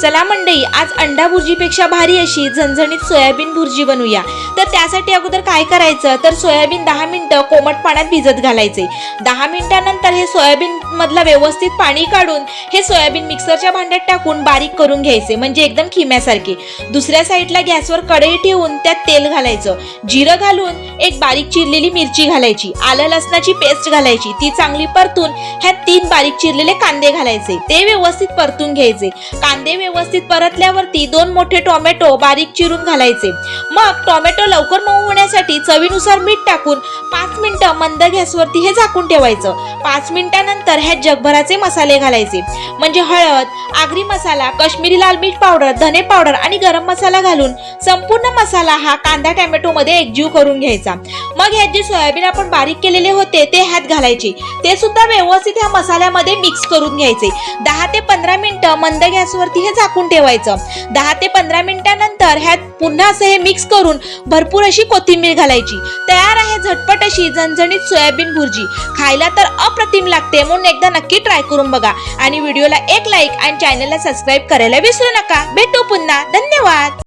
चला मंडळी, आज अंडा भुर्जीपेक्षा भारी अशी झणझणीत सोयाबीन भुर्जी बनवूया। तर त्यासाठी अगोदर काय करायचं तर सोयाबीन 10 मिनिटं कोमट पाण्यात भिजत घालायचे। 10 मिनिटांनंतर हे सोयाबीन मधला व्यवस्थित पाणी काढून हे सोयाबीन मिक्सरच्या भांड्यात टाकून बारीक करून घ्यायचे, म्हणजे एकदम खिम्यासारखे। दुसऱ्या साईडला गॅसवर कढई ठेवून त्यात तेल घालायचं, जिरं घालून एक बारीक चिरलेली मिरची घालायची, आलं लसणाची पेस्ट घालायची, ती चांगली परतून ह्यात 3 बारीक चिरलेले कांदे घालायचे, ते व्यवस्थित परतून घ्यायचे। कांदे व्यवस्थित परतल्यावरती 2 मोठे टोमॅटो बारीक चिरून घालायचे। मग टोमॅटो लवकर मऊ होण्यासाठी चवीनुसार मीठ टाकून 5 मिनिटं मंद गॅसवरती हे झाकून ठेवायचं। 5 मिनिटांनंतर ह्यात जगभराचे मसाले घालायचे, म्हणजे हळद, आगरी मसाला, काश्मीरी लाल मिर्च पावडर, धने पावडर आणि गरम मसाला घालून संपूर्ण मसाला हा कांदा टोमॅटो मध्ये एकजीव करून घ्यायचा। मग ह्यात जे सोयाबीन आपण बारीक केलेले होते ते ह्यात घालायचे, ते सुद्धा व्यवस्थित ह्या मसाल्यामध्ये मिक्स करून घ्यायचे। 10 ते 15 मिनिटं मंद गॅसवरती हे झाकून ठेवायचं। 10 ते 15 मिनिटांनंतर ह्यात पुन्हा असं हे मिक्स करून भरपूर अशी कोथिंबीर घालायची। तयार आहे झटपट अशी झणझणीत सोयाबीन भुर्जी। खायला तर अप्रतिम लागते, म्हणून एकदा नक्की ट्राय करून बघा आणि व्हिडिओला एक लाईक आणि चॅनलला सबस्क्राईब करायला विसरू नका। भेटू पुन्हा, धन्यवाद।